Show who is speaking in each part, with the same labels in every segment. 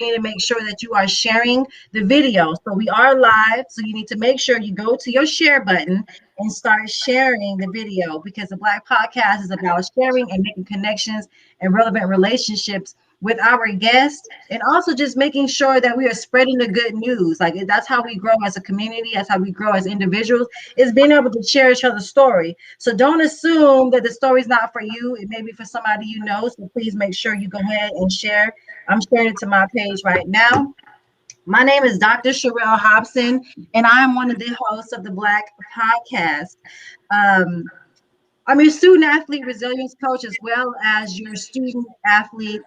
Speaker 1: you need to make sure that you are sharing the video. So we are live, so you need to make sure you go to your share button and start sharing the video, because the Black Podcast is about sharing and making connections and relevant relationships with our guests, and also just making sure that we are spreading the good news. Like, that's how we grow as a community, that's how we grow as individuals, is being able to share each other's story. So don't assume that the story's not for you. It may be for somebody you know. So please make sure you go ahead and share. I'm sharing it to my page right now. My name is Dr. Sherelle Hobson, and I'm one of the hosts of the Black Podcast. Um, I'm your student athlete resilience coach, as well as your student athlete,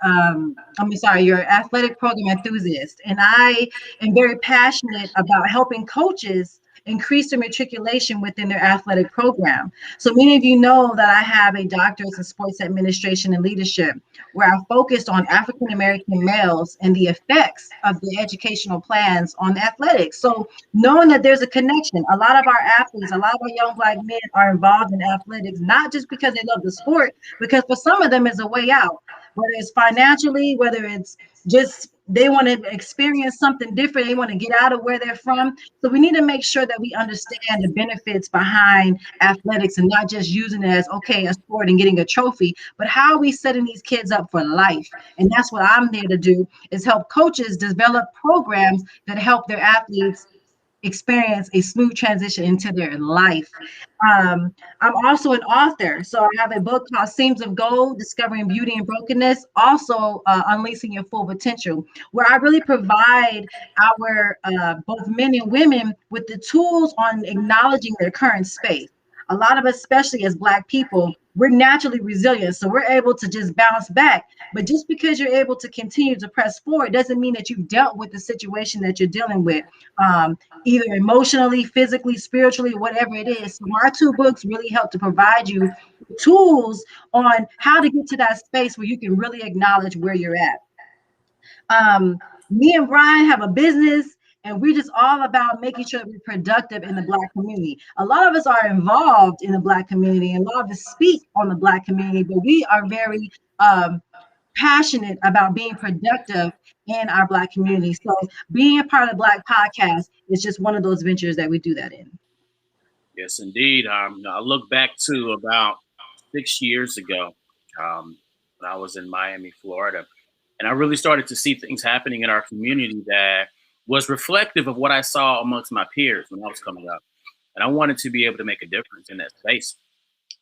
Speaker 1: your athletic program enthusiast. And I am very passionate about helping coaches increase their matriculation within their athletic program. So many of you know that I have a doctorate in sports administration and leadership, where I focused on African American males and the effects of the educational plans on athletics. So knowing that there's a connection, a lot of our athletes, a lot of our young Black men are involved in athletics, not just because they love the sport, because for some of them it's a way out, whether it's financially, whether it's just they want to experience something different, they want to get out of where they're from. So we need to make sure that we understand the benefits behind athletics, and not just using it as, okay, a sport and getting a trophy, but how are we setting these kids up for life? And that's what I'm there to do, is help coaches develop programs that help their athletes experience a smooth transition into their life. I'm also an author. So I have a book called Seams of Gold, Discovering Beauty and Brokenness, also Unleashing Your Full Potential, where I really provide our both men and women with the tools on acknowledging their current space. A lot of us, especially as Black people, we're naturally resilient. So we're able to just bounce back. But just because you're able to continue to press forward doesn't mean that you've dealt with the situation that you're dealing with, either emotionally, physically, spiritually, whatever it is. So my two books really help to provide you tools on how to get to that space where you can really acknowledge where you're at. Me and Brian have a business, and we're just all about making sure that we're productive in the Black community. A lot of us are involved in the Black community, and a lot of us speak on the Black community, but we are very passionate about being productive in our Black community. So being a part of the Black Podcast is just one of those ventures that we do that in.
Speaker 2: Yes, indeed. I look back to about 6 years ago, when I was in Miami, Florida, and I really started to see things happening in our community that was reflective of what I saw amongst my peers when I was coming up. And I wanted to be able to make a difference in that space.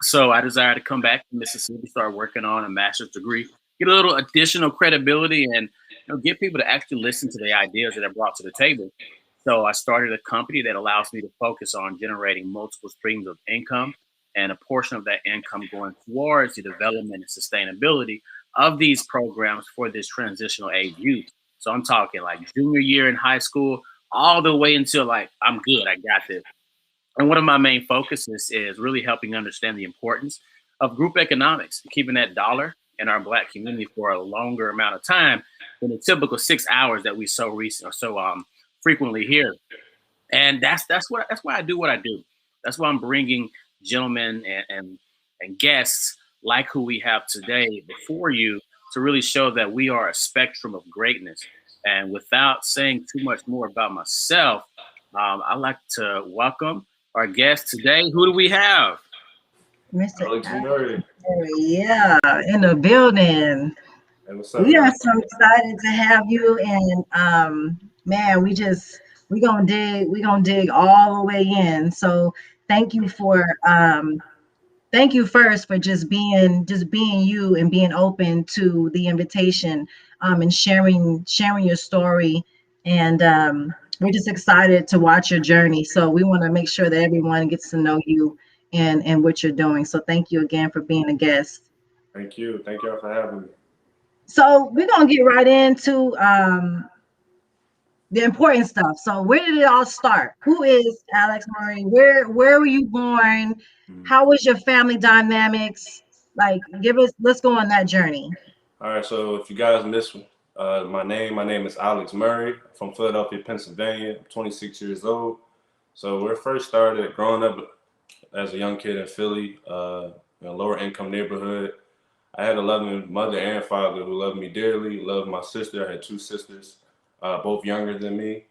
Speaker 2: So I decided to come back to Mississippi, start working on a master's degree, get a little additional credibility, and get people to actually listen to the ideas that I brought to the table. So I started a company that allows me to focus on generating multiple streams of income, and a portion of that income going towards the development and sustainability of these programs for this transitional age youth. So I'm talking like junior year in high school, all the way until like, I'm good, I got this. And one of my main focuses is really helping understand the importance of group economics, keeping that dollar in our Black community for a longer amount of time than the typical 6 hours that we so recent or so frequently hear. And that's why I do what I do. That's why I'm bringing gentlemen and guests like who we have today before you, to really show that we are a spectrum of greatness. And without saying too much more about myself, I'd like to welcome our guest today. Who do we have?
Speaker 1: Mr.
Speaker 3: Alex Murray.
Speaker 1: Yeah, in the building.
Speaker 3: Hey, what's up,
Speaker 1: We are
Speaker 3: man?
Speaker 1: so excited to have you, and man, we gonna dig all the way in. So thank you for thank you first for just being you and being open to the invitation, and sharing your story. And we're just excited to watch your journey. So we want to make sure that everyone gets to know you and what you're doing. So thank you again for being a guest.
Speaker 3: Thank you. Thank y'all for having me.
Speaker 1: So we're gonna get right into the important stuff. So where did it all start? Who is Alex Murray? Where were you born?
Speaker 3: Mhm.
Speaker 1: How was your family dynamics? Like, let's go on that journey.
Speaker 3: All right, so if you guys missed my name is Alex Murray from Philadelphia, Pennsylvania. I'm 26 years old. So we first started growing up as a young kid in Philly, in a lower income neighborhood. I had a loving mother and father who loved me dearly, loved my sister. I had two sisters, both younger than me.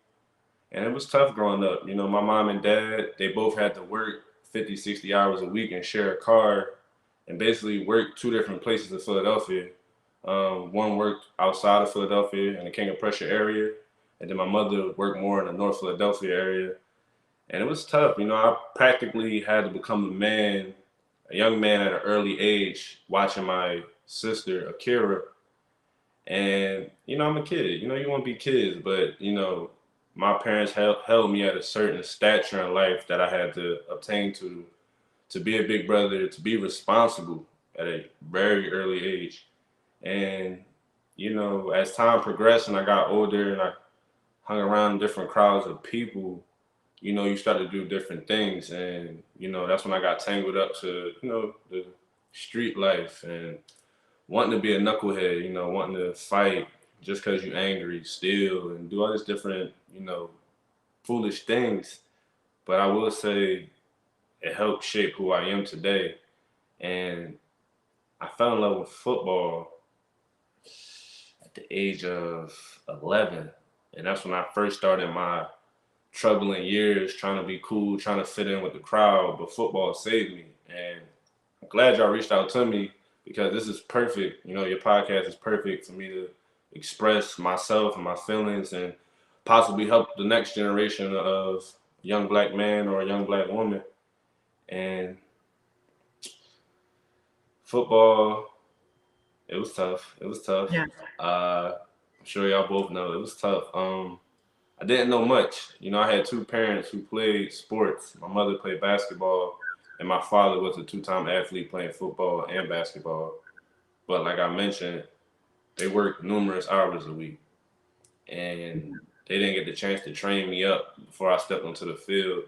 Speaker 3: And it was tough growing up. You know, my mom and dad, they both had to work 50, 60 hours a week and share a car and basically work two different places in Philadelphia. One worked outside of Philadelphia in the King of Prussia area, and then my mother worked more in the North Philadelphia area. And it was tough. You know, I practically had to become a young man at an early age, watching my sister, Akira. And, you know, I'm a kid. You know, you want to be kids, but, you know, my parents held me at a certain stature in life that I had to obtain to be a big brother, to be responsible at a very early age. And, you know, as time progressed and I got older and I hung around different crowds of people, you know, you start to do different things. And, you know, that's when I got tangled up to, you know, the street life and wanting to be a knucklehead, you know, wanting to fight just because you're angry, steal, and do all these different, you know, foolish things. But I will say it helped shape who I am today. And I fell in love with football at the age of 11. And that's when I first started my troubling years trying to be cool, trying to fit in with the crowd. But football saved me. And I'm glad y'all reached out to me because this is perfect. You know, your podcast is perfect for me to express myself and my feelings and possibly help the next generation of young black man or a young black woman. And football, it was tough. It was tough.
Speaker 1: Yeah.
Speaker 3: I'm sure y'all both know it was tough. I didn't know much. You know, I had two parents who played sports. My mother played basketball, and my father was a two-time athlete playing football and basketball. But like I mentioned, they worked numerous hours a week, and they didn't get the chance to train me up before I stepped onto the field.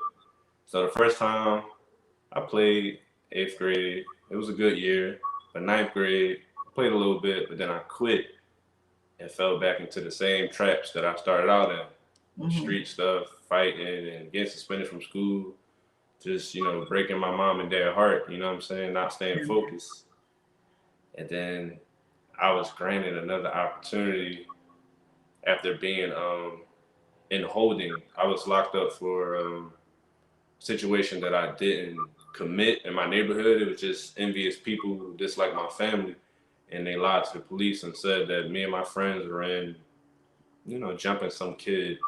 Speaker 3: So the first time I played, eighth grade, it was a good year. But ninth grade, I played a little bit, but then I quit and fell back into the same traps that I started out in. Street stuff, fighting and getting suspended from school, just, you know, breaking my mom and dad heart, you know what I'm saying, not staying focused. And then I was granted another opportunity after being in holding. I was locked up for a situation that I didn't commit in my neighborhood. It was just envious people who disliked my family, and they lied to the police and said that me and my friends were in, you know, jumping some kid,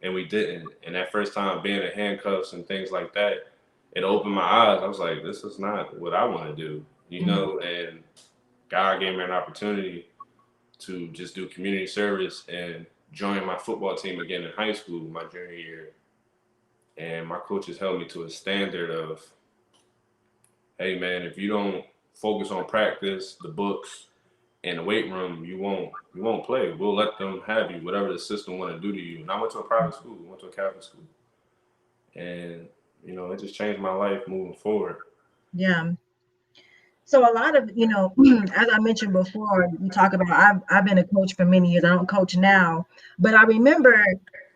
Speaker 3: and we didn't. And that first time being in handcuffs and things like that, it opened my eyes. I was like, this is not what I want to do, you know? And God gave me an opportunity to just do community service and join my football team again in high school my junior year. And my coaches held me to a standard of, hey man, if you don't focus on practice, the books, and the weight room, you won't play. We'll let them have you, whatever the system want to do to you. And I went to a private school, went to a Catholic school. And, you know, it just changed my life moving forward.
Speaker 1: Yeah. So a lot of, you know, as I mentioned before, we talk about I've been a coach for many years. I don't coach now, but I remember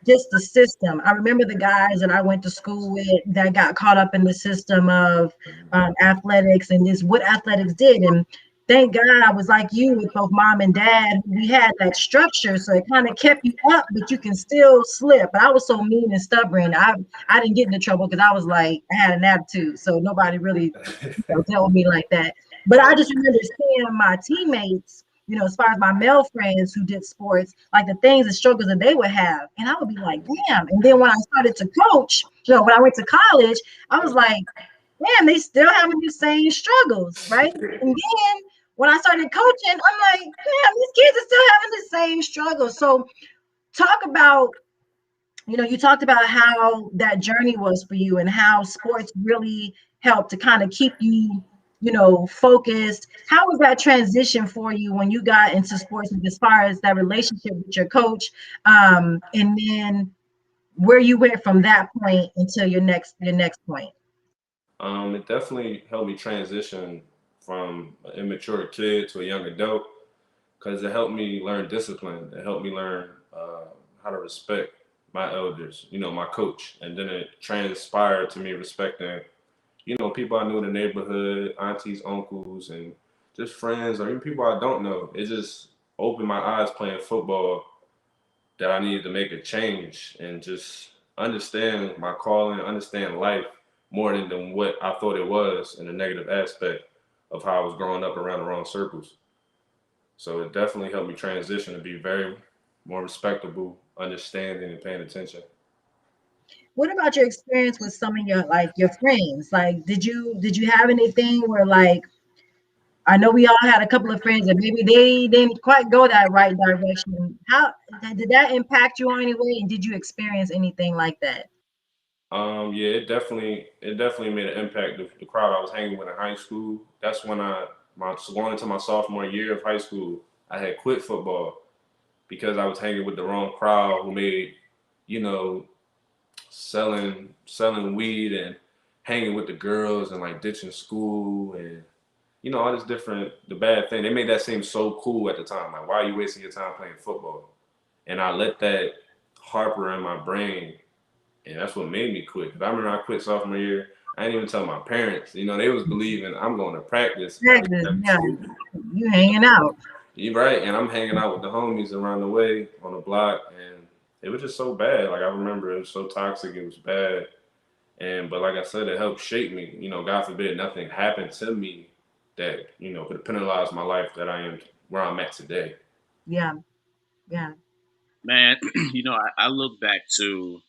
Speaker 1: just the system. I remember the guys that I went to school with that got caught up in the system of athletics and this what athletics did. And thank God I was like you with both mom and dad. We had that structure, so it kind of kept you up, but you can still slip. But I was so mean and stubborn. I didn't get into trouble because I was like I had an attitude, so nobody really dealt with me like that. But I just remember seeing my teammates, you know, as far as my male friends who did sports, like the things and struggles that they would have. And I would be like, damn. And then when I started to coach, you know, when I went to college, I was like, damn, they still having the same struggles, right? And then when I started coaching, I'm like, damn, these kids are still having the same struggles. So talk about, you know, you talked about how that journey was for you and how sports really helped to kind of keep you, you know, focused. How was that transition for you when you got into sports, as far as that relationship with your coach, and then where you went from that point until your next point?
Speaker 3: It definitely helped me transition from an immature kid to a young adult because it helped me learn discipline. It helped me learn how to respect my elders, you know, my coach. And then it transpired to me respecting, you know, people I knew in the neighborhood, aunties, uncles, and just friends or even people I don't know. It just opened my eyes playing football that I needed to make a change and just understand my calling, understand life more than what I thought it was in a negative aspect of how I was growing up around the wrong circles. So it definitely helped me transition to be very more respectable, understanding, and paying attention.
Speaker 1: What about your experience with some of your friends? Like, did you have anything where, like, I know we all had a couple of friends that maybe they didn't quite go that right direction. How did that impact you in any way? And did you experience anything like that?
Speaker 3: Yeah, it definitely made an impact. The crowd I was hanging with in high school. That's when going into my sophomore year of high school, I had quit football because I was hanging with the wrong crowd who made, you know, selling weed and hanging with the girls and like ditching school and all this different the bad thing. They made that seem so cool at the time. Like, why are you wasting your time playing football? And I let that harper in my brain, and that's what made me quit. 'Cause I remember I quit sophomore year. I didn't even tell my parents. They was believing I'm going to practice.
Speaker 1: Practice, yeah. You hanging out.
Speaker 3: You're right, and I'm hanging out with the homies around the way on the block, and it was just so bad. Like, I remember it was so toxic, it was bad. But like I said, it helped shape me. God forbid nothing happened to me that, could penalize my life that I am where I'm at today.
Speaker 1: Yeah, yeah.
Speaker 2: Man, I look back to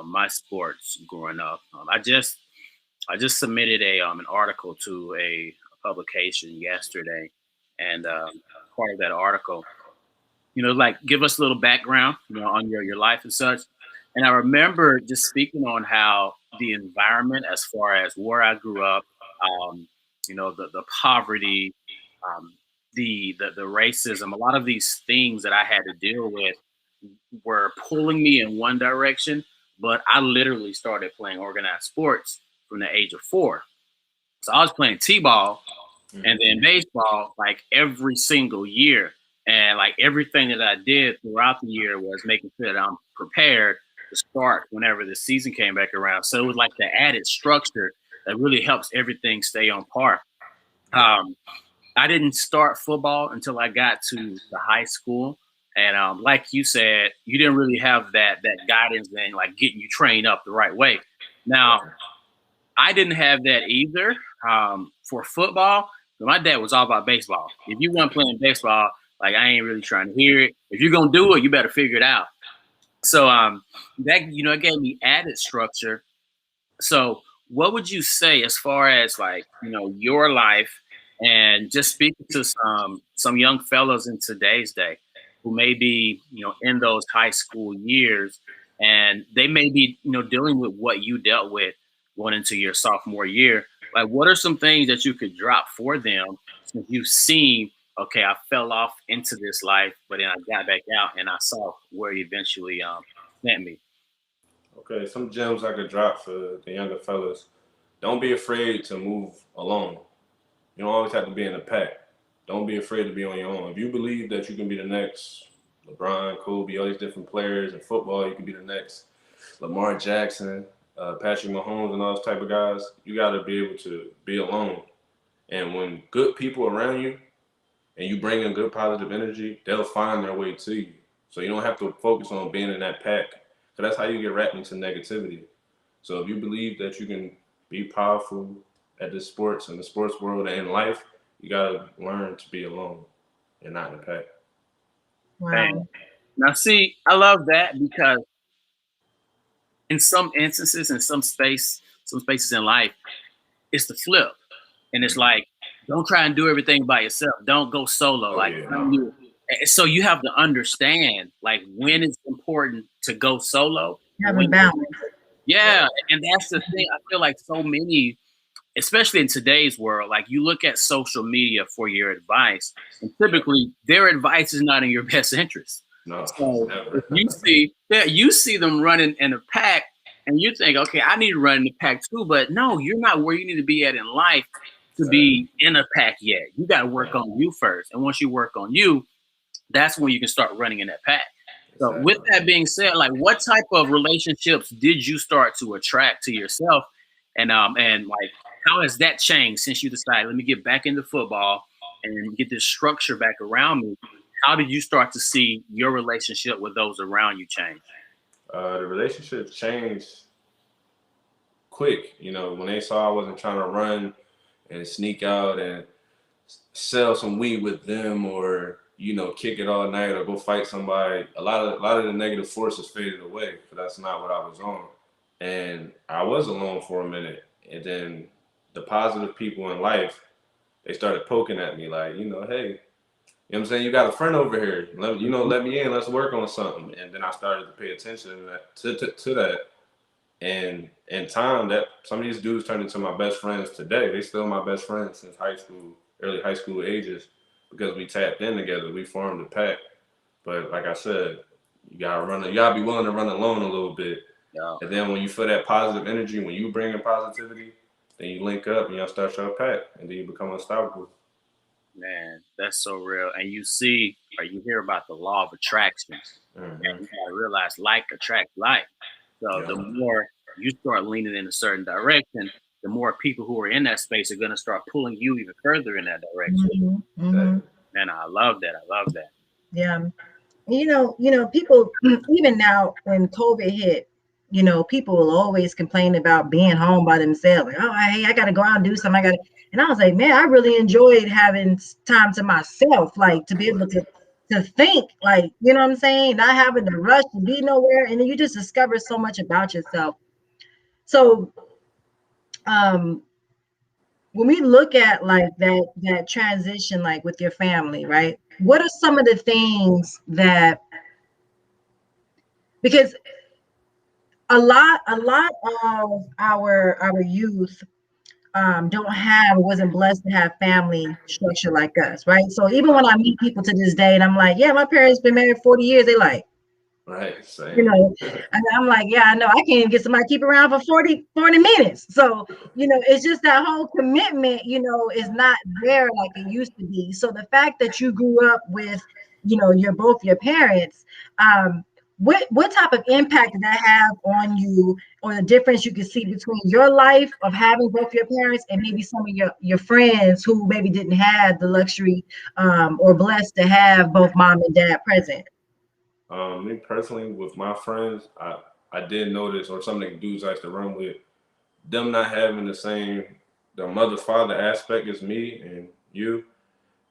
Speaker 2: my sports growing up. I just submitted an article to a publication yesterday, and part of that article, like give us a little background, on your life and such. And I remember just speaking on how the environment, as far as where I grew up, the poverty, the racism, a lot of these things that I had to deal with were pulling me in one direction. But I literally started playing organized sports from the age of 4. So I was playing t-ball and then baseball like every single year. And like everything that I did throughout the year was making sure that I'm prepared to start whenever the season came back around. So it was like the added structure that really helps everything stay on par. I didn't start football until I got to the high school. And like you said, you didn't really have that guidance and like getting you trained up the right way. Now, I didn't have that either for football. But my dad was all about baseball. If you weren't playing baseball, like I ain't really trying to hear it. If you're gonna do it, you better figure it out. So that it gave me added structure. So what would you say as far as like your life and just speaking to some young fellows in today's day who may be in those high school years and they may be dealing with what you dealt with going into your sophomore year? Like, what are some things that you could drop for them since you've seen, okay, I fell off into this life, but then I got back out and I saw where it eventually sent me?
Speaker 3: Okay, some gems I could drop for the younger fellas. Don't be afraid to move alone. You don't always have to be in a pack. Don't be afraid to be on your own. If you believe that you can be the next LeBron, Kobe, all these different players in football, you can be the next Lamar Jackson, Patrick Mahomes, and all those type of guys, you got to be able to be alone. And when good people around you and you bring in good positive energy, they'll find their way to you. So you don't have to focus on being in that pack. So that's how you get wrapped into negativity. So if you believe that you can be powerful at the sports and the sports world and in life, you gotta learn to be alone and not in a pack.
Speaker 1: Wow.
Speaker 2: Now, see, I love that because in some instances, in some spaces in life, it's the flip, and it's like, don't try and do everything by yourself. Don't go solo. So you have to understand like when it's important to go solo.
Speaker 1: Having balance.
Speaker 2: Yeah, and that's the thing. I feel like so many, especially in today's world, like you look at social media for your advice, and typically their advice is not in your best interest.
Speaker 3: No,
Speaker 2: So
Speaker 3: never.
Speaker 2: if you see them running in a pack, and you think, okay, I need to run in the pack too, but no, you're not where you need to be at in life to be in a pack yet. You got to work on you first, and once you work on you, that's when you can start running in that pack. So with that being said, like what type of relationships did you start to attract to yourself? And like how has that changed since you decided, let me get back into football and get this structure back around me, how did you start to see your relationship with those around you change?
Speaker 3: The relationship changed quick. You know, when they saw I wasn't trying to run and sneak out and sell some weed with them, or kick it all night or go fight somebody. A lot of the negative forces faded away, but that's not what I was on. And I was alone for a minute, and then the positive people in life, they started poking at me like, hey, what I'm saying, you got a friend over here. Let me in. Let's work on something. And then I started to pay attention to that. And in time, that some of these dudes turned into my best friends today. They still my best friends since high school, early high school ages, because we tapped in together. We formed a pack. But like I said, you gotta be willing to run alone a little bit.
Speaker 2: Yeah.
Speaker 3: And then when you feel that positive energy, when you bring in positivity, then you link up and y'all start your pack, and then you become unstoppable.
Speaker 2: Man, that's so real. And you see, or you hear about the law of attraction.
Speaker 3: Mm-hmm.
Speaker 2: And you gotta realize like attracts like. So the more you start leaning in a certain direction, the more people who are in that space are going to start pulling you even further in that direction. Man, I love that. I love that.
Speaker 1: Yeah. People, even now when COVID hit, people will always complain about being home by themselves. Like, oh, I got to go out and do something. And I was like, man, I really enjoyed having time to myself, like to be able to think, like, you know what I'm saying? Not having to rush to be nowhere. And then you just discover so much about yourself. So, when we look at like that transition, like with your family, right? What are some of the things that, because a lot of our youth wasn't blessed to have family structure like us, right? So even when I meet people to this day and I'm like, yeah, my parents been married 40 years, they like,
Speaker 3: right, same.
Speaker 1: And I'm like, yeah, I know, I can't even get somebody to keep around for 40 minutes. So, it's just that whole commitment, is not there like it used to be. So the fact that you grew up with, both your parents, what type of impact did that have on you, or the difference you can see between your life of having both your parents and maybe some of your friends who maybe didn't have the luxury or blessed to have both mom and dad present?
Speaker 3: Me personally, with my friends, I did notice, or some of the dudes I used to run with, them not having the mother-father aspect as me and you,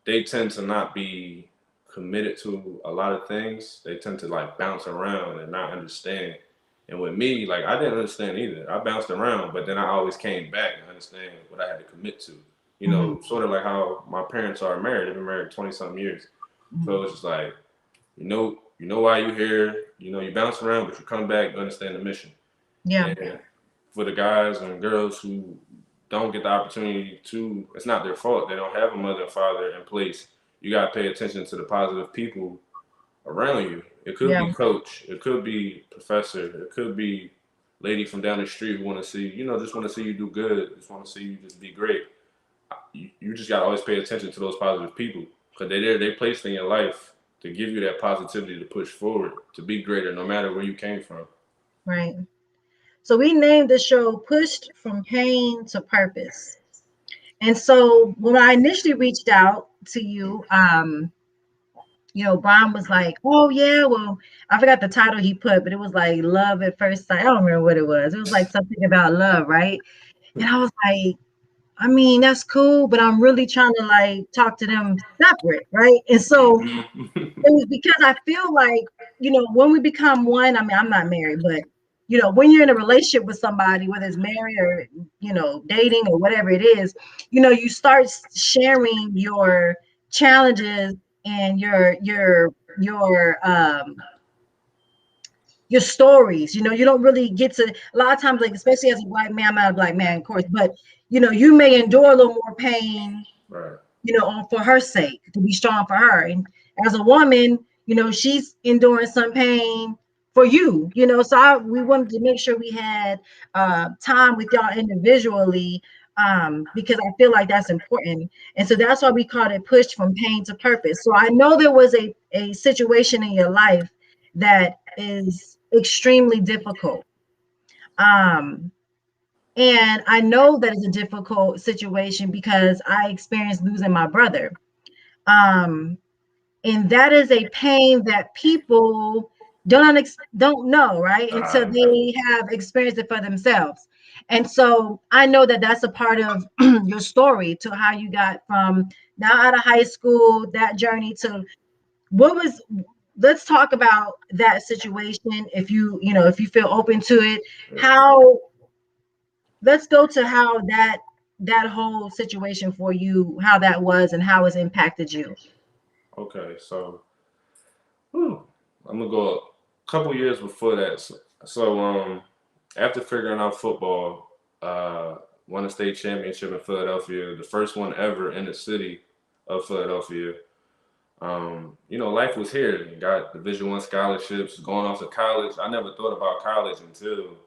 Speaker 3: they tend to not be committed to a lot of things. They tend to like bounce around and not understand. And with me, like I didn't understand either. I bounced around, but then I always came back and understand what I had to commit to. Sort of like how my parents are married. They've been married 20-something years. So it's just like, you know why you're here. You bounce around, but you come back, you understand the mission.
Speaker 1: Yeah.
Speaker 3: And for the guys and girls who don't get the opportunity to, it's not their fault. They don't have a mother and father in place. You got to pay attention to the positive people around you. It could be coach. It could be professor. It could be lady from down the street who want to see, just want to see you do good. Just want to see you just be great. You just got to always pay attention to those positive people, because they placed in your life to give you that positivity to push forward, to be greater, no matter where you came from.
Speaker 1: Right. So we named the show Pushed from Pain to Purpose. And so when I initially reached out to you, Brian was like, oh yeah, well, I forgot the title he put, but it was like Love at First Sight. I don't remember what it was. It was like something about love, right? And I was like, I mean, that's cool, but I'm really trying to like talk to them separate, right? And so it was because I feel like, when we become one, I mean, I'm not married, but when you're in a relationship with somebody, whether it's married or, dating or whatever it is, you start sharing your challenges and your stories. You don't really get to, a lot of times, like, especially as a black man, I'm not a black man, of course, but you may endure a little more pain,
Speaker 3: right,
Speaker 1: for her sake, to be strong for her. And as a woman, she's enduring some pain for you, so we wanted to make sure we had time with y'all individually, because I feel like that's important. And so that's why we called it Pushed from Pain to Purpose. So I know there was a situation in your life that is extremely difficult. And I know that it's a difficult situation because I experienced losing my brother. And that is a pain that people don't know, right? Until they have experienced it for themselves. And so I know that that's a part of your story, to how you got from now out of high school, that journey to what was. Let's talk about that situation. If if you feel open to it, how, let's go to how that whole situation for you, how that was and how it's impacted you.
Speaker 3: Okay, so I'm gonna go a couple years before that. So after figuring out football, won a state championship in Philadelphia, the first one ever in the city of Philadelphia. Life was here. Got Division I scholarships, going off to college. I never thought about college until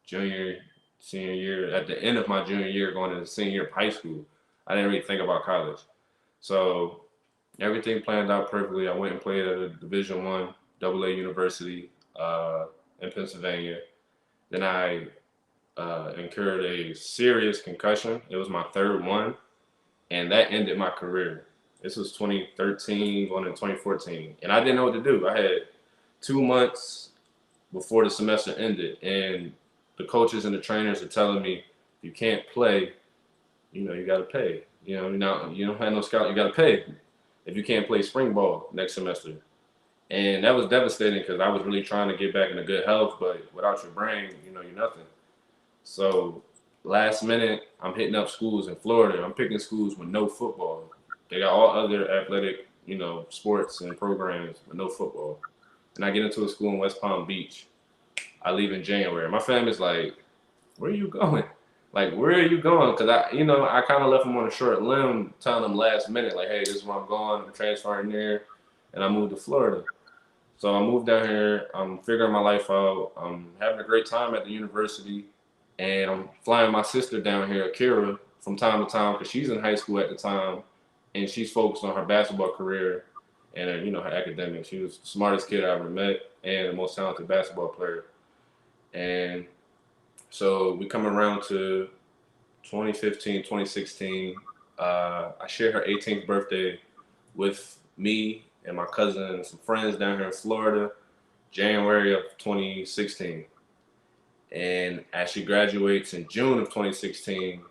Speaker 3: junior, senior year. At the end of my junior year, going into senior year of high school, I didn't really think about college. So everything planned out perfectly. I went and played at a Division I AA university in Pennsylvania. Then I incurred a serious concussion. It was my third one, and that ended my career. This was 2013 going into 2014, and I didn't know what to do. I had 2 months before the semester ended, and the coaches and the trainers are telling me, you can't play, you got to pay. Now you don't have no scout, you got to pay if you can't play spring ball next semester. And that was devastating because I was really trying to get back into good health, but without your brain, you're nothing. So last minute, I'm hitting up schools in Florida. I'm picking schools with no football. They got all other athletic, sports and programs, but no football. And I get into a school in West Palm Beach. I leave in January. My family's like, where are you going? Like, where are you going? Because I kind of left them on a short limb, telling them last minute, like, hey, this is where I'm going. I'm transferring there. And I moved to Florida. So I moved down here. I'm figuring my life out. I'm having a great time at the university. And I'm flying my sister down here, Akira, from time to time because she's in high school at the time. And she's focused on her basketball career and, her academics. She was the smartest kid I ever met and the most talented basketball player. And so we come around to 2015, 2016. I shared her 18th birthday with me and my cousin and some friends down here in Florida, January of 2016. And as she graduates in June of 2016,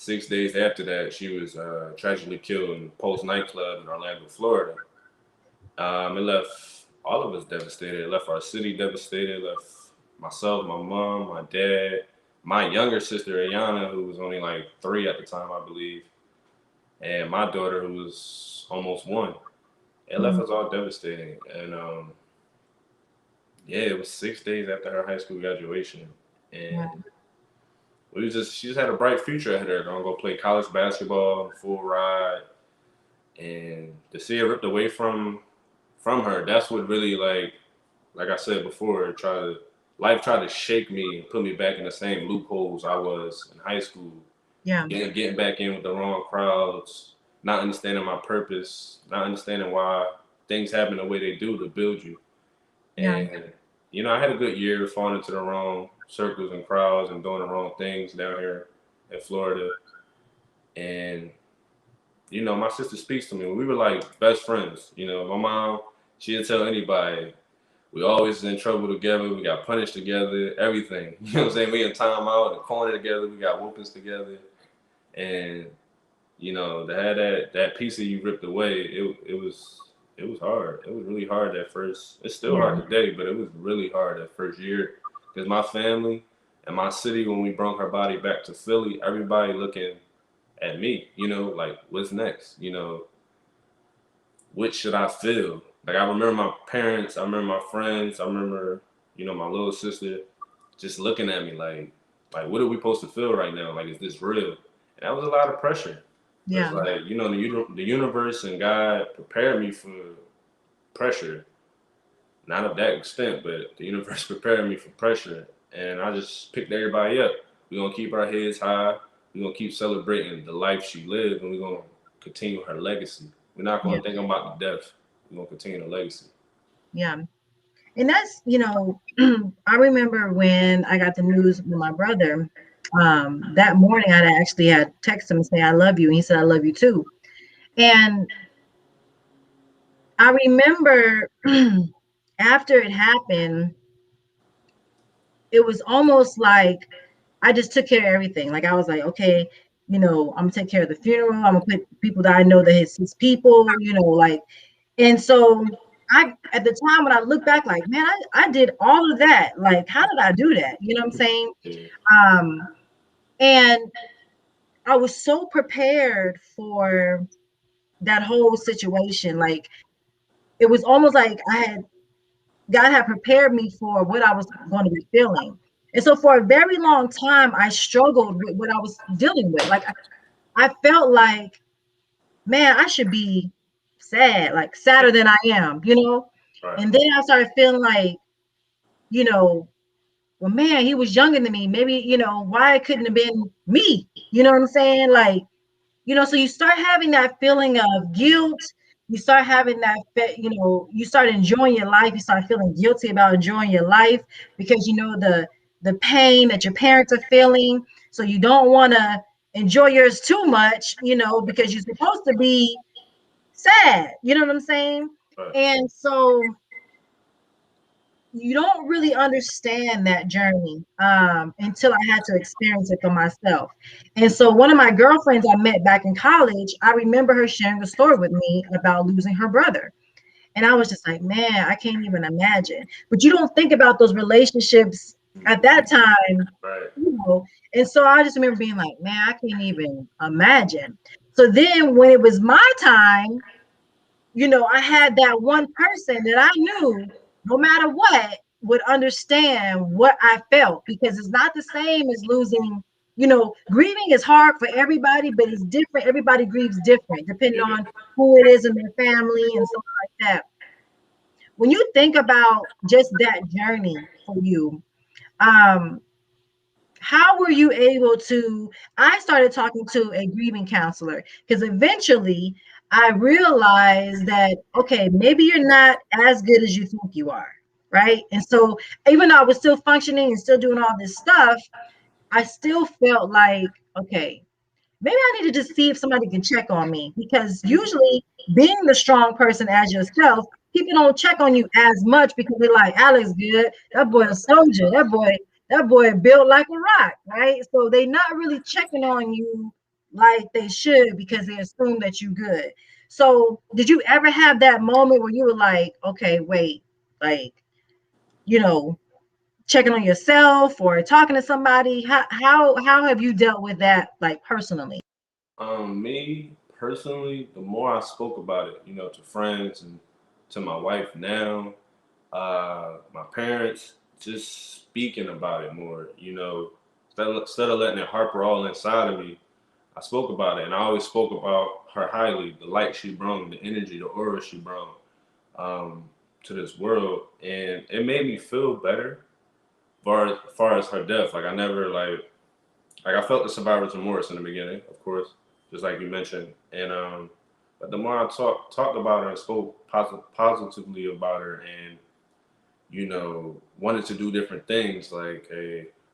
Speaker 3: 6 days after that, she was tragically killed in Pulse nightclub in Orlando, Florida. It left all of us devastated. It left our city devastated. It left myself, my mom, my dad, my younger sister, Ayana, who was only like 3 at the time, I believe, and my daughter, who was almost 1. It left us all devastating. And it was 6 days after her high school graduation. And she just had a bright future ahead of her. Gonna go play college basketball, full ride. And to see it ripped away from her, that's what really, like I said before, life tried to shake me and put me back in the same loopholes I was in high school.
Speaker 1: Yeah.
Speaker 3: Getting back in with the wrong crowds, not understanding my purpose, not understanding why things happen the way they do to build you. And, I had a good year falling into the wrong circles and crowds and doing the wrong things down here in Florida. And, my sister speaks to me. We were like best friends. My mom, she'd tell anybody, we always in trouble together. We got punished together, everything. You know what I'm saying? We in timeout in the corner together. We got whoopings together. And, to have that piece of you ripped away, it was hard. It was really hard at first. It's still hard today, but it was really hard that first year. Because my family and my city, when we brought her body back to Philly, everybody looking at me, like, what's next? What should I feel? Like, I remember my parents, I remember my friends, I remember, my little sister just looking at me like, what are we supposed to feel right now? Like, is this real? And that was a lot of pressure. Yeah. It's like, the universe and God prepared me for pressure. Not of that extent, but the universe prepared me for pressure. And I just picked everybody up. We're going to keep our heads high. We're going to keep celebrating the life she lived, and we're going to continue her legacy. We're not going to think about the death. We're going to continue the legacy.
Speaker 1: Yeah. And that's, I remember when I got the news with my brother, that morning I actually had texted him and say, I love you. And he said, I love you too. And I remember after it happened, it was almost like I just took care of everything. Like I was like, okay, I'm gonna take care of the funeral. I'm gonna put people that I know that it's his people, like, and so I at the time when I look back, like, man, I did all of that. Like, how did I do that? You know what I'm saying?
Speaker 3: Yeah.
Speaker 1: Um, and I was so prepared for that whole situation. Like it was almost like God had prepared me for what I was going to be feeling. And so for a very long time, I struggled with what I was dealing with. Like I felt like, man, I should be sad, like sadder than I am.
Speaker 3: Right.
Speaker 1: And then I started feeling like, you know, well, man, he was younger than me. Maybe, why it couldn't have been me? You know what I'm saying? Like, so you start having that feeling of guilt. You start having that, you start enjoying your life. You start feeling guilty about enjoying your life because the pain that your parents are feeling. So you don't want to enjoy yours too much, because you're supposed to be sad. You know what I'm saying?
Speaker 3: Right.
Speaker 1: And so you don't really understand that journey until I had to experience it for myself. And so one of my girlfriends I met back in college, I remember her sharing a story with me about losing her brother. And I was just like, man, I can't even imagine. But you don't think about those relationships at that time,
Speaker 3: Right.
Speaker 1: And so I just remember being like, man, I can't even imagine. So then when it was my time, I had that one person that I knew no matter what would understand what I felt because it's not the same as losing. Grieving is hard for everybody, but it's different. Everybody grieves different depending
Speaker 3: Yeah.
Speaker 1: on who it is in their family and stuff like that. When you think about just that journey for you, um, how were you able to? I started talking to a grieving counselor because eventually I realized that, okay, maybe you're not as good as you think you are, right? And so even though I was still functioning and still doing all this stuff, I still felt like, okay, maybe I need to just see if somebody can check on me because usually being the strong person as yourself, people don't check on you as much because they're like, Alex good, that boy a soldier, that boy built like a rock, right? So they not really checking on you like they should because they assume that you good. So did you ever have that moment where you were like, okay, wait, like, you know, checking on yourself or talking to somebody? How have you dealt with that like personally?
Speaker 3: Me personally, the more I spoke about it, to friends and to my wife now, my parents, just speaking about it more, instead of letting it harbor all inside of me, I spoke about it, and I always spoke about her highly, the light she brought, the energy, the aura she brought um, to this world, and it made me feel better. Far as her death, like I never like I felt the survivor's remorse in the beginning, of course, just like you mentioned, and but the more I talked about her and spoke positively about her, and wanted to do different things, like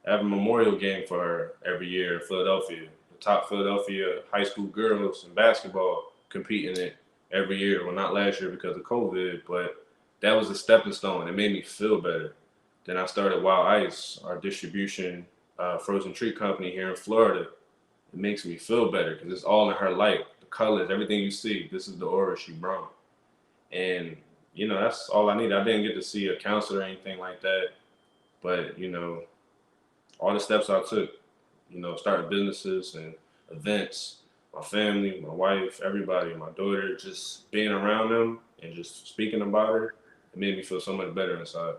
Speaker 3: have a memorial game for her every year in Philadelphia. The top Philadelphia high school girls in basketball compete in it every year. Well, not last year because of COVID, but that was a stepping stone. It made me feel better. Then I started Wild Ice, our distribution frozen treat company here in Florida. It makes me feel better because it's all in her light, the colors, everything you see. This is the aura she brought, and that's all I need. I didn't get to see a counselor or anything like that, but all the steps I took, starting businesses and events, my family, my wife, everybody, my daughter, just being around them and just speaking about her, it made me feel so much better inside.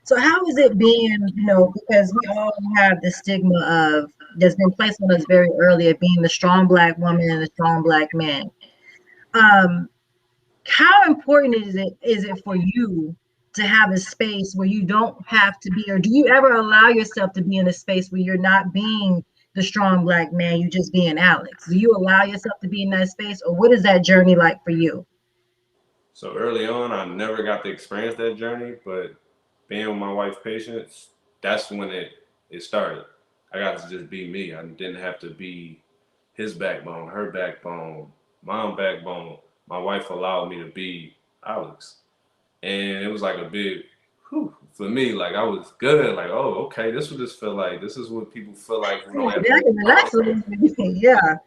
Speaker 1: So how is it being, because we all have the stigma of that's been placed on us very early of being the strong black woman and the strong black man. Um, how important is it for you to have a space where you don't have to be, or do you ever allow yourself to be in a space where you're not being the strong black man, you just being Alex? Do you allow yourself to be in that space, or what is that journey like for you?
Speaker 3: So early on, I never got to experience that journey, but being with my wife, Patience, that's when it started. I got to just be me. I didn't have to be his backbone, her backbone, my backbone. My wife allowed me to be Alex. And it was like a big whew, for me, like I was good. Like, oh, okay, this what this feel like. This is what people feel like who don't have
Speaker 1: Yeah, I
Speaker 3: to
Speaker 1: can relax a little bit. Yeah.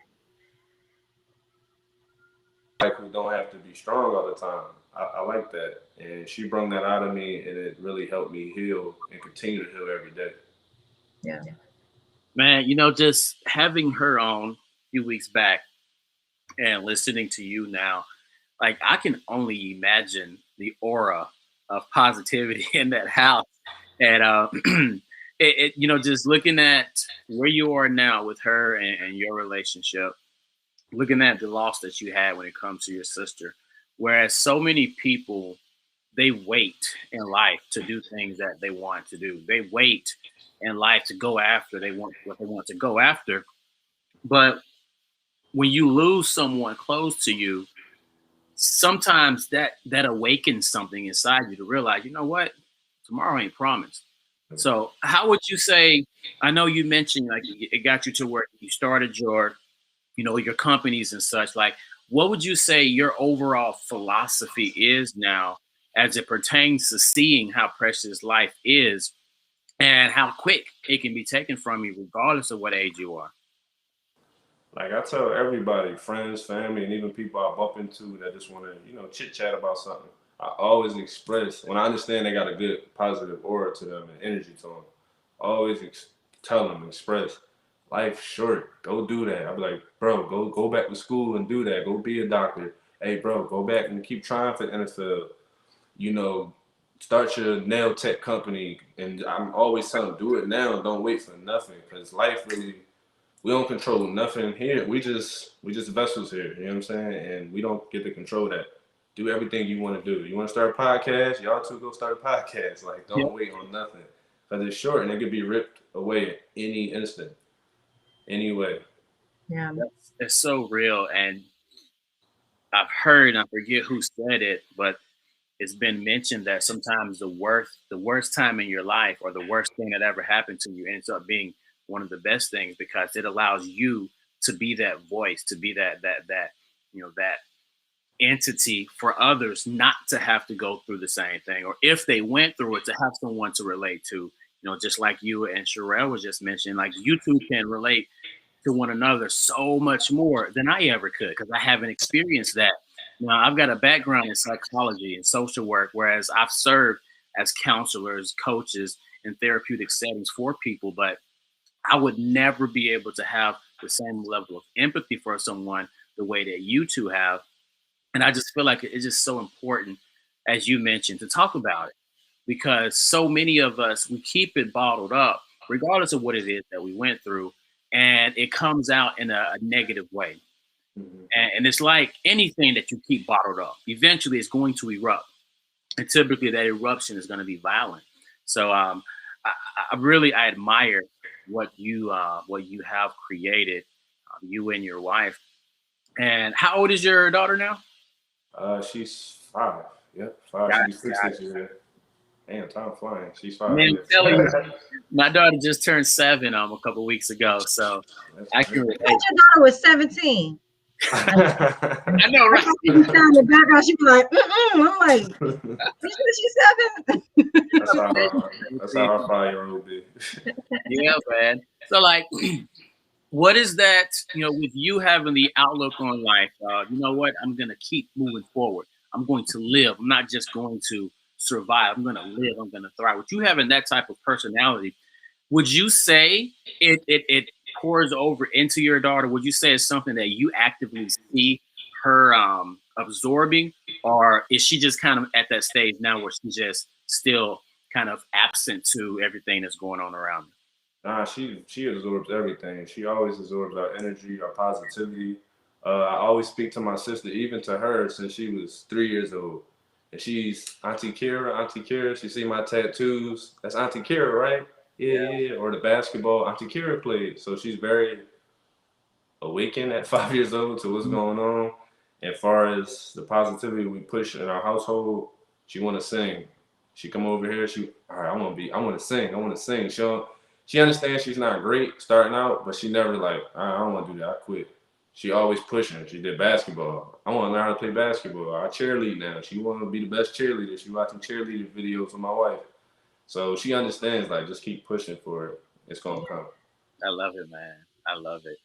Speaker 3: like who don't have to be strong all the time. I like that. And she brought that out of me and it really helped me heal and continue to heal every day.
Speaker 1: Yeah.
Speaker 2: Man, you know, just having her on a few weeks back and listening to you now, like I can only imagine the aura of positivity in that house. And you know, just looking at where you are now with her and your relationship, looking at the loss that you had when it comes to your sister, whereas so many people they wait in life to do things that they want to do. They wait in life to go after they want what they want to go after. But when you lose someone close to you, sometimes that awakens something inside you to realize, you know what, tomorrow ain't promised. So how would you say, I know you mentioned like it got you to where you started your, you know, your companies and such, like what would you say your overall philosophy is now as it pertains to seeing how precious life is and how quick it can be taken from you regardless of what age you are?
Speaker 3: Like I tell everybody, friends, family, and even people I bump into that just want to, chit chat about something. I always express when I understand they got a good positive aura to them and energy to them. I always tell them, express life short. Go do that. I be like, bro, go back to school and do that. Go be a doctor. Hey, bro, go back and keep trying for the NFL. You know, start your nail tech company. And I'm always telling them, do it now. Don't wait for nothing because life really we don't control nothing here. We just vessels here. You know what I'm saying? And we don't get to control that. Do everything you want to do. You want to start a podcast? Y'all two go start a podcast. Like don't wait on nothing because it's short and it could be ripped away at any instant, anyway.
Speaker 1: Yeah.
Speaker 2: It's so real, and I've heard, I forget who said it, but it's been mentioned that sometimes the worst time in your life or the worst thing that ever happened to you ends up being one of the best things because it allows you to be that voice, to be that you know that entity for others not to have to go through the same thing, or if they went through it, to have someone to relate to. You know, just like you and Sherelle was just mentioning, like you two can relate to one another so much more than I ever could because I haven't experienced that. Now, I've got a background in psychology and social work, whereas I've served as counselors, coaches in therapeutic settings for people, but I would never be able to have the same level of empathy for someone the way that you two have. And I just feel like it's just so important, as you mentioned, to talk about it because so many of us, we keep it bottled up, regardless of what it is that we went through, and it comes out in a negative way.
Speaker 3: Mm-hmm.
Speaker 2: And it's like anything that you keep bottled up, eventually it's going to erupt. And typically that eruption is going to be violent. So I admire what you have created, you and your wife. And how old is your daughter now?
Speaker 3: She's 5. Yep, 5.
Speaker 2: Got
Speaker 3: She's 6 this year. Damn, time flying. She's 5.
Speaker 2: Man, I'm telling you, my daughter just turned 7 a couple weeks ago, so I can relate.
Speaker 1: Your daughter was 17.
Speaker 2: I know, right?
Speaker 1: She was down in the background. She was like, I'm like, she's 7.
Speaker 3: That's how our 5-year-old be.
Speaker 2: Yeah, man. So, like, what is that? You know, with you having the outlook on life, you know what? I'm gonna keep moving forward. I'm going to live. I'm not just going to survive. I'm gonna live. I'm gonna thrive. With you having that type of personality, would you say it pours over into your daughter? Would you say it's something that you actively see her absorbing, or is she just kind of at that stage now where she's just still kind of absent to everything that's going on around her?
Speaker 3: Nah, she absorbs everything. She always absorbs our energy, our positivity. I always speak to my sister, even to her, since she was 3 years old. And she's Auntie Kira, Auntie Kira. She see my tattoos. That's Auntie Kira, right? Yeah. Or the basketball Auntie Kira played. So she's very awakened at 5 years old to what's going on. And far as the positivity we push in our household, she want to sing. She come over here. All right, I want to sing. I want to sing. She understands she's not great starting out, but she never like, I don't want to do that. I quit. she always pushing. She did basketball. I want to learn how to play basketball. I cheerlead now. She want to be the best cheerleader. She watching cheerleading videos with my wife. So she understands, like, just keep pushing for it. It's going to come.
Speaker 2: I love it, man. I love it.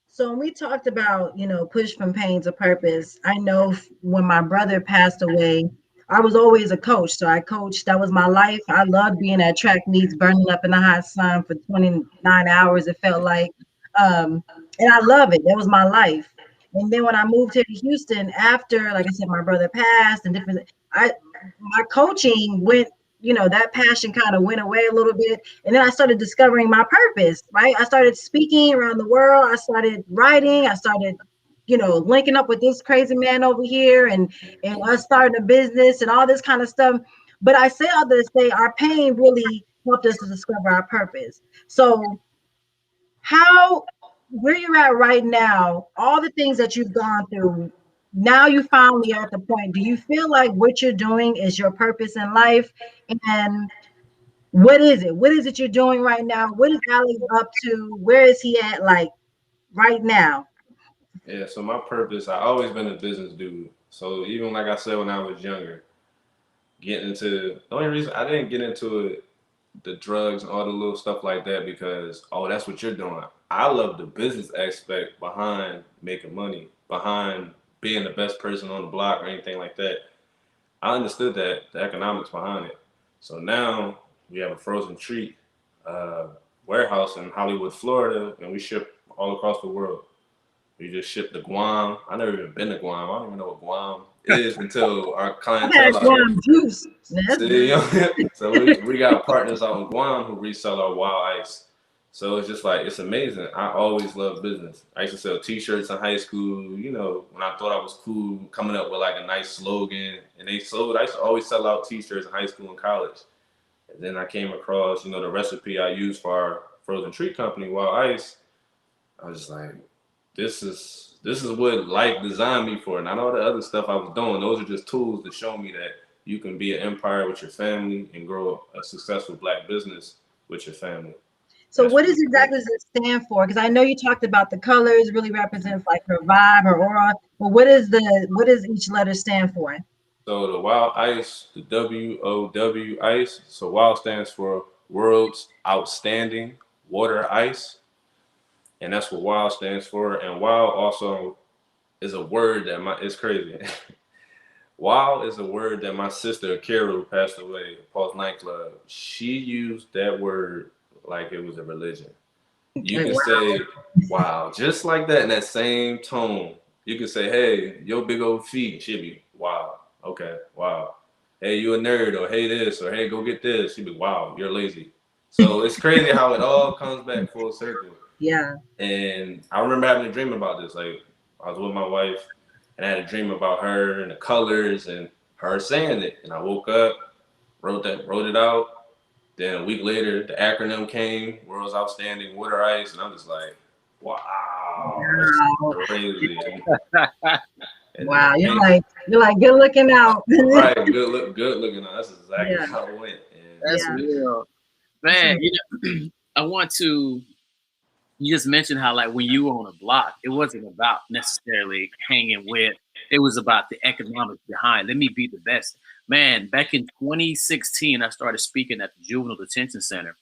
Speaker 1: So when we talked about, push from pain to purpose, I know when my brother passed away, I was always a coach. So I coached, that was my life. I loved being at track meets, burning up in the hot sun for 29 hours, it felt like. And I love it. That was my life. And then when I moved here to Houston after, like I said, my brother passed and different, my coaching went, that passion kind of went away a little bit. And then I started discovering my purpose, right? I started speaking around the world. I started writing. I started, linking up with this crazy man over here and us starting a business and all this kind of stuff. But I say all this to say our pain really helped us to discover our purpose. So where you're at right now, all the things that you've gone through, now you finally are at the point, do you feel like what you're doing is your purpose in life? And what is it? What is it you're doing right now? What is Alex up to? Where is he at, like, right now?
Speaker 3: Yeah, so my purpose, I always been a business dude. So even like I said when I was younger, getting into, the only reason I didn't get into it, the drugs and all the little stuff like that, because, oh, that's what you're doing. I love the business aspect behind making money, behind being the best person on the block or anything like that. I understood that, the economics behind it. So now we have a frozen treat warehouse in Hollywood, Florida, and we ship all across the world. We just shipped to Guam. I never even been to Guam. I don't even know what Guam is until our clientele.
Speaker 1: Guam juice.
Speaker 3: So we got partners out in Guam who resell our wild ice. So it's just like, it's amazing. I always loved business. I used to sell t-shirts in high school, when I thought I was cool, coming up with like a nice slogan. And I used to always sell out t-shirts in high school and college. And then I came across, the recipe I used for our frozen treat company, Wild Ice. I was just like, this is what life designed me for. Not all the other stuff I was doing. Those are just tools to show me that you can be an empire with your family and grow a successful Black business with your family.
Speaker 1: So what does exactly it stand for? Because I know you talked about the colors really represents like her vibe, her aura. But what does each letter stand for?
Speaker 3: So the Wild Ice, the WOW Ice. So WOW stands for World's Outstanding Water Ice. And that's what WOW stands for. And WOW also is a word that it's crazy. WOW is a word that my sister, Kara, who passed away, Paul's Nightclub, she used that word like it was a religion. You can say, wow, just like that in that same tone. You can say, hey, your big old feet. She'd be, wow, okay, wow. Hey, you a nerd, or hey this, or hey, go get this. She'd be, wow, you're lazy. So it's crazy how it all comes back full circle.
Speaker 1: Yeah.
Speaker 3: And I remember having a dream about this. Like, I was with my wife, and I had a dream about her and the colors and her saying it. And I woke up, wrote it out. Then a week later, the acronym came, World's Outstanding Water Ice, and I'm just like, wow, that's crazy.
Speaker 1: Wow, you're like good looking out.
Speaker 3: Right, good looking out. That's exactly how it went. And
Speaker 2: that's real, man. I want to. You just mentioned how, like, when you were on a block, it wasn't about necessarily hanging with. It was about the economics behind. Let me be the best. Man, back in 2016, I started speaking at the Juvenile Detention Center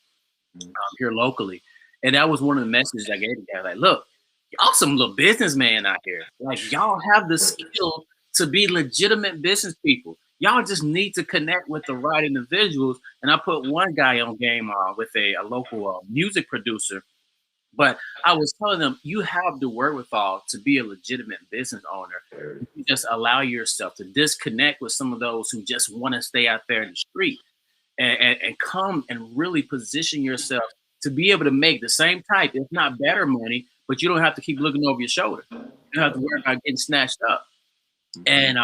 Speaker 2: here locally. And that was one of the messages I gave to guys. Like, look, y'all some little businessmen out here. Like, y'all have the skill to be legitimate business people. Y'all just need to connect with the right individuals. And I put one guy on game with a local music producer. But I was telling them, you have the wherewithal to be a legitimate business owner. You just allow yourself to disconnect with some of those who just want to stay out there in the street and come and really position yourself to be able to make the same type, if not better money, but you don't have to keep looking over your shoulder. You don't have to worry about getting snatched up. And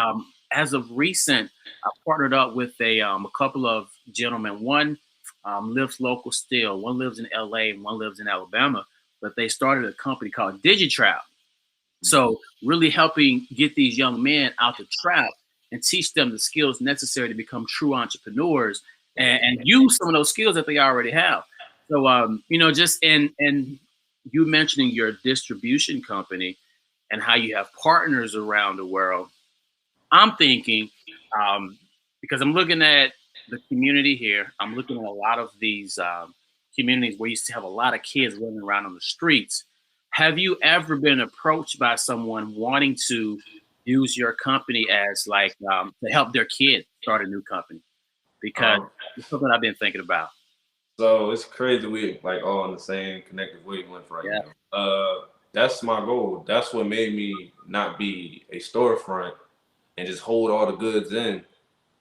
Speaker 2: as of recent, I partnered up with a couple of gentlemen. One lives local still. One lives in LA and one lives in Alabama. But they started a company called DigiTrap. So really helping get these young men out to trap and teach them the skills necessary to become true entrepreneurs and use some of those skills that they already have. So, just and you mentioning your distribution company, and how you have partners around the world, I'm thinking, because I'm looking at the community here, I'm looking at a lot of these communities where you used to have a lot of kids running around on the streets. Have you ever been approached by someone wanting to use your company as like to help their kid start a new company? Because it's something I've been thinking about.
Speaker 3: So it's crazy we like all on the same connected wavelength right now. That's my goal. That's what made me not be a storefront and just hold all the goods in.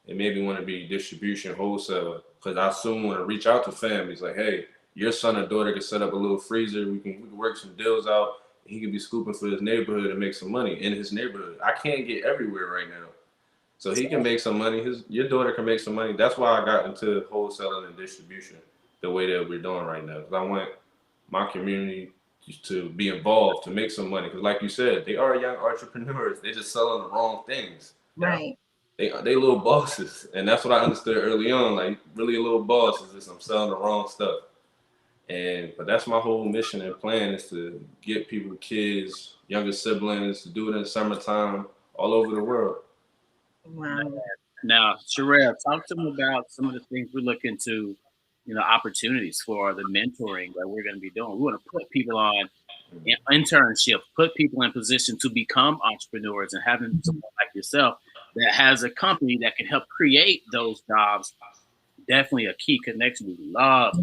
Speaker 3: It made me want to be distribution wholesaler because I soon want to reach out to families like, hey, your son or daughter can set up a little freezer. We can work some deals out. He can be scooping for his neighborhood and make some money in his neighborhood. I can't get everywhere right now. So he can make some money. Your daughter can make some money. That's why I got into wholesaling and distribution the way that we're doing right now. Because I want my community to be involved, to make some money. Because like you said, they are young entrepreneurs. They're just selling the wrong things.
Speaker 1: Right.
Speaker 3: They little bosses. And that's what I understood early on. Like, really a little boss is just I'm selling the wrong stuff. But that's my whole mission and plan is to get people, kids, younger siblings, to do it in the summertime all over the world.
Speaker 1: Wow.
Speaker 2: Now, Sherelle, talk to me about some of the things we're looking to, opportunities for the mentoring that we're going to be doing. We want to put people on internships, put people in position to become entrepreneurs, and having someone like yourself that has a company that can help create those jobs. Definitely a key connection. We love.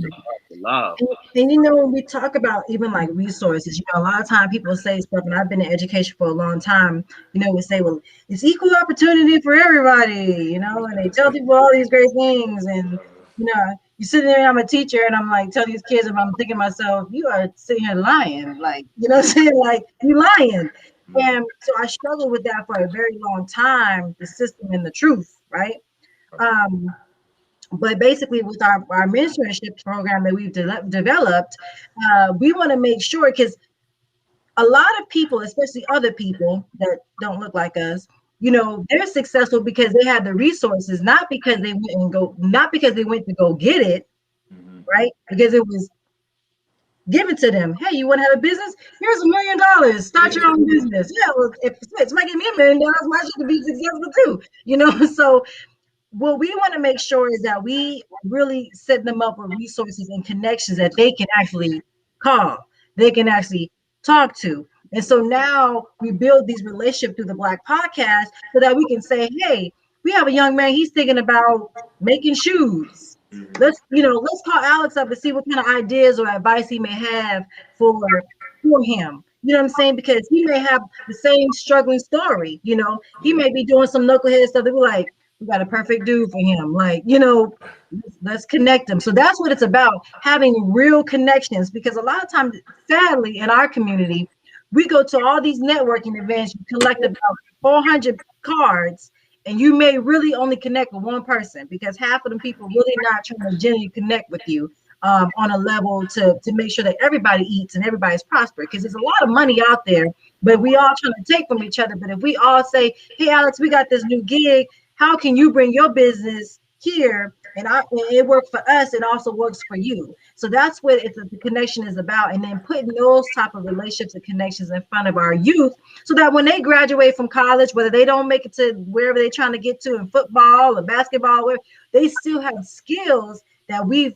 Speaker 1: And when we talk about even like resources, a lot of time people say stuff, and I've been in education for a long time, we say, well, it's equal opportunity for everybody, and they tell people all these great things. And, you sit there, I'm a teacher, and I'm like, tell these kids, and I'm thinking to myself, you are sitting here lying. Like, what I'm saying? Like, you lying. And so I struggled with that for a very long time, the system and the truth, right? But basically, with our mentorship program that we've developed, we want to make sure, because a lot of people, especially other people that don't look like us, they're successful because they have the resources, not because they went to go get it, right? Because it was given to them. Hey, you want to have a business? Here's $1 million. Start your own business. Yeah, well, if it's making me $1 million, why should it be successful too? So what we want to make sure is that we really set them up with resources and connections that they can actually call, they can actually talk to. And so now we build these relationships through the Black Podcast so that we can say, hey, we have a young man, he's thinking about making shoes. Let's call Alex up and see what kind of ideas or advice he may have for him. You know what I'm saying? Because he may have the same struggling story. He may be doing some knucklehead stuff that we're like, we got a perfect dude for him. Like, let's connect them. So that's what it's about, having real connections. Because a lot of times, sadly, in our community, we go to all these networking events, you collect about 400 cards, and you may really only connect with one person because half of the people really not trying to genuinely connect with you on a level to make sure that everybody eats and everybody's prosperous. Because there's a lot of money out there, but we all trying to take from each other. But if we all say, hey, Alex, we got this new gig, how can you bring your business here? And it works for us, it also works for you. So that's what the connection is about. And then putting those type of relationships and connections in front of our youth so that when they graduate from college, whether they don't make it to wherever they're trying to get to in football or basketball, where they still have skills that we've,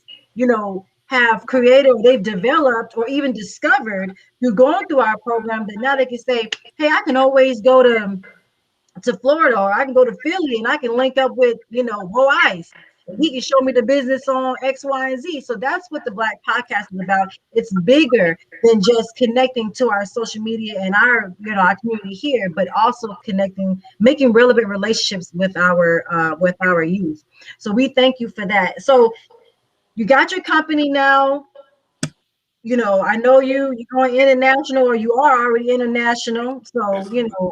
Speaker 1: have created or they've developed or even discovered through going through our program, that now they can say, hey, I can always go to Florida, or I can go to Philly and I can link up with, Bo Ice. He can show me the business on X, Y, and Z. So that's what the Black Podcast is about. It's bigger than just connecting to our social media and our community here, but also making relevant relationships with our youth. So we thank you for that. So you got your company now. I know you're going international, or you are already international. So,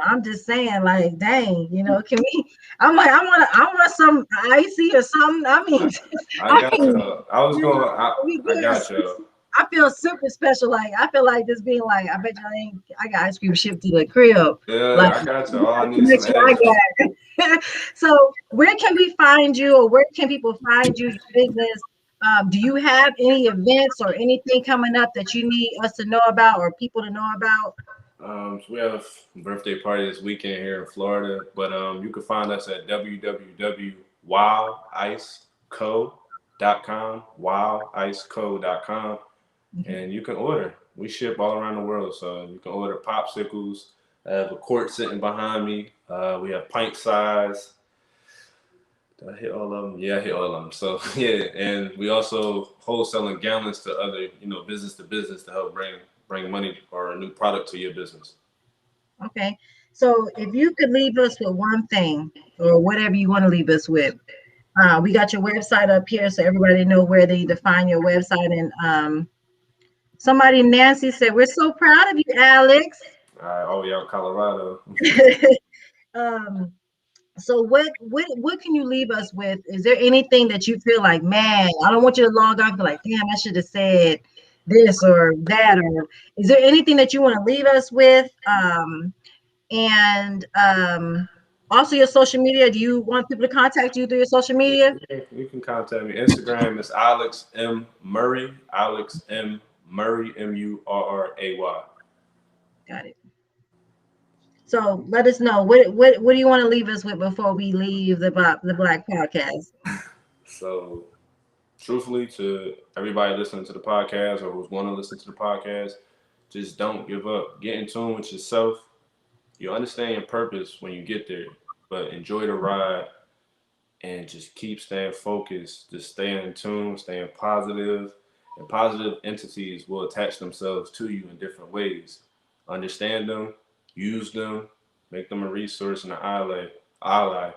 Speaker 1: I'm just saying, like, dang, can we? I'm like, I want some icy or something. I mean,
Speaker 3: I got you. I got you.
Speaker 1: I feel super special. Like, I feel like just being like, I bet I got ice cream shipped to the crib.
Speaker 3: Yeah,
Speaker 1: like,
Speaker 3: I got you. I need some
Speaker 1: So, where can we find you, or where can people find you, your business? Do you have any events or anything coming up that you need us to know about or people to know about?
Speaker 3: So we have a birthday party this weekend here in Florida, but you can find us at www.wildiceco.com, wildiceco.com, and you can order. We ship all around the world, so you can order popsicles. I have a quart sitting behind me. We have pint size. Did I hit all of them? Yeah, I hit all of them. So yeah, and we also wholesaling gallons to other, business to business to help bring money or a new product to your business.
Speaker 1: Okay. So if you could leave us with one thing or whatever you want to leave us with, we got your website up here so everybody know where they need to find your website. And somebody, Nancy, said, we're so proud of you, Alex.
Speaker 3: Oh, yeah, Colorado.
Speaker 1: So what can you leave us with? Is there anything that you feel like, man, I don't want you to log off and be like, damn, I should have said this or that, or is there anything that you want to leave us with? And also your social media. Do you want people to contact you through your social media?
Speaker 3: You can contact me. Instagram is Alex M. Murray. Alex M. Murray, Murray.
Speaker 1: Got it. So let us know what do you want to leave us with before we leave the Black Podcast?
Speaker 3: So, truthfully, to everybody listening to the podcast or who's going to listen to the podcast, just don't give up. Get in tune with yourself. You understand your purpose when you get there, but enjoy the ride and just keep staying focused. Just stay in tune, staying positive, and positive entities will attach themselves to you in different ways. Understand them, use them, make them a resource and an ally,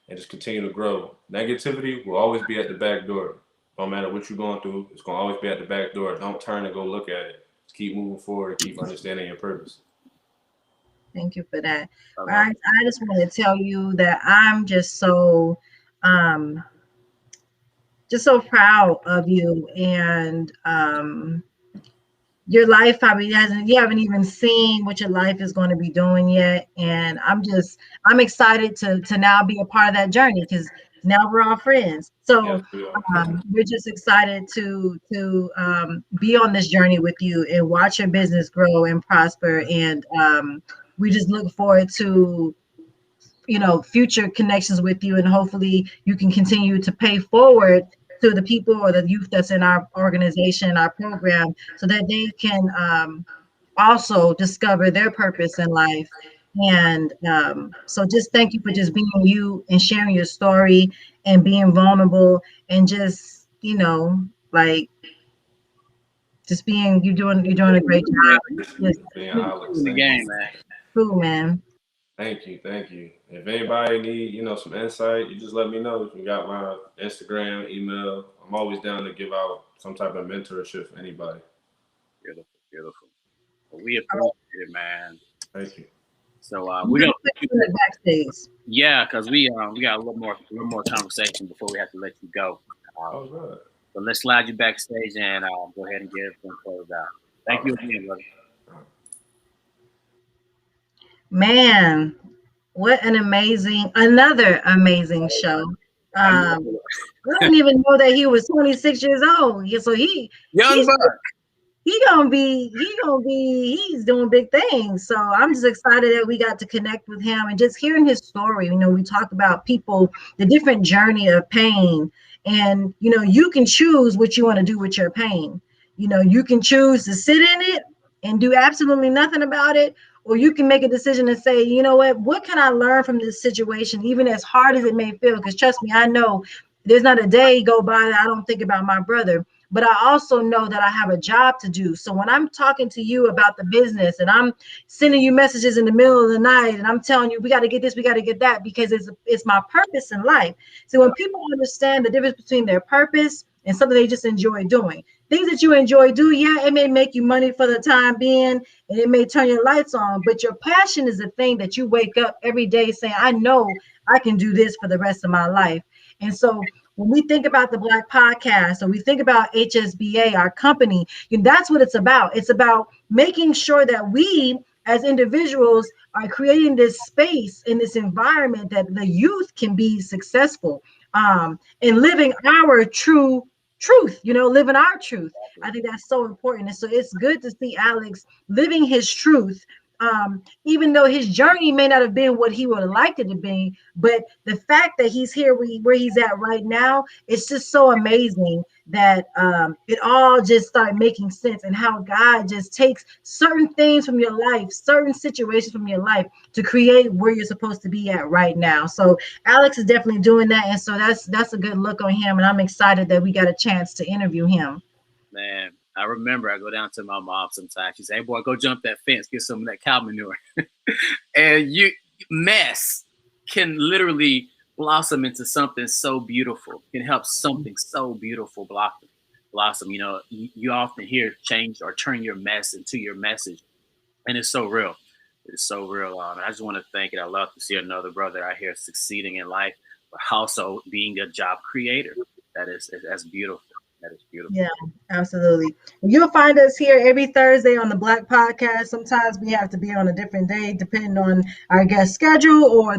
Speaker 3: and just continue to grow. Negativity will always be at the back door. No matter what you're going through, it's going to always be at the back door. Don't turn and go look at it. Just keep moving forward and keep understanding your purpose.
Speaker 1: Thank you for that. I just want to tell you that I'm just so proud of you, and your life probably you haven't even seen what your life is going to be doing yet. And I'm excited to now be a part of that journey, because now we're all friends. So we're just excited to be on this journey with you and watch your business grow and prosper. And we just look forward to future connections with you, and hopefully you can continue to pay forward to the people or the youth that's in our organization, our program, so that they can also discover their purpose in life. And so just thank you for just being you and sharing your story and being vulnerable, and just just being you're doing a great job.
Speaker 2: The game, man.
Speaker 1: Cool, man.
Speaker 3: Thank you. If anybody need, some insight, you just let me know. You got my Instagram, email. I'm always down to give out some type of mentorship for anybody.
Speaker 2: Beautiful. Well, we appreciate it, man.
Speaker 3: Thank you.
Speaker 2: So we got
Speaker 1: the backstage.
Speaker 2: Yeah, because we got a little more conversation before we have to let you go.
Speaker 3: Good.
Speaker 2: So let's slide you backstage and go ahead and get everything closed out. Thank you again, brother.
Speaker 1: Man, what another amazing show. I didn't even know that he was 26 years old. So he's doing big things. So I'm just excited that we got to connect with him and just hearing his story. We talk about people, the different journey of pain, and you can choose what you want to do with your pain. You can choose to sit in it and do absolutely nothing about it, or you can make a decision and say, you know what can I learn from this situation, even as hard as it may feel? Because trust me, I know there's not a day go by that I don't think about my brother, but I also know that I have a job to do. So when I'm talking to you about the business and I'm sending you messages in the middle of the night and I'm telling you, we got to get this, we got to get that, because it's my purpose in life. So when people understand the difference between their purpose and something they just enjoy doing, things that you enjoy do, it may make you money for the time being, and it may turn your lights on, but your passion is the thing that you wake up every day saying, I know I can do this for the rest of my life. And so when we think about the Black Podcast, or we think about HSBA, our company, that's what it's about. It's about making sure that we as individuals are creating this space in this environment that the youth can be successful in living our truth, living our truth. I think that's so important. And so it's good to see Alex living his truth even though his journey may not have been what he would have liked it to be, but the fact that he's here where he's at right now, it's just so amazing that it all just started making sense, and how God just takes certain things from your life, certain situations from your life to create where you're supposed to be at right now. So Alex is definitely doing that, and so that's a good look on him, and I'm excited that we got a chance to interview him.
Speaker 2: Man, I remember I go down to my mom sometimes. She say, "Hey, boy, go jump that fence, get some of that cow manure." And mess can literally blossom into something so beautiful. Can help something so beautiful blossom. You often hear change or turn your mess into your message, and it's so real. It's so real. And I just want to thank it. I love to see another brother out here succeeding in life, but also being a job creator. That's beautiful. That is beautiful.
Speaker 1: Yeah, absolutely. You'll find us here every Thursday on the Black Podcast. Sometimes we have to be on a different day depending on our guest schedule or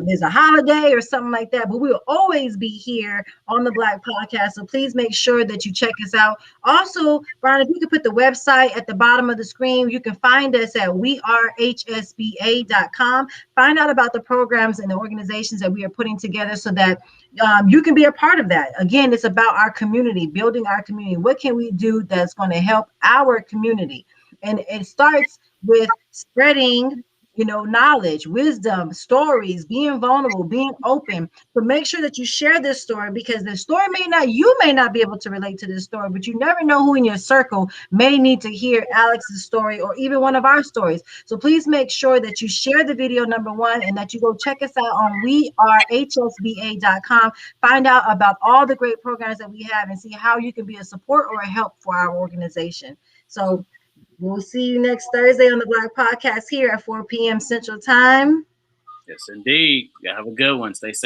Speaker 1: there's a holiday or something like that. But we will always be here on the Black Podcast. So please make sure that you check us out. Also, Brian, if you could put the website at the bottom of the screen, you can find us at wearehsba.com. Find out about the programs and the organizations that we are putting together so that you can be a part of that. Again, it's about our community, building our community. What can we do that's going to help our community? And it starts with spreading knowledge, wisdom, stories, being vulnerable, being open. So make sure that you share this story, because the story you may not be able to relate to this story, but you never know who in your circle may need to hear Alex's story or even one of our stories. So please make sure that you share the video, number one, and that you go check us out on wearehsba.com. Find out about all the great programs that we have and see how you can be a support or a help for our organization. So we'll see you next Thursday on the Black Podcast here at 4 p.m. Central Time.
Speaker 2: Yes, indeed. You have a good one. Stay safe.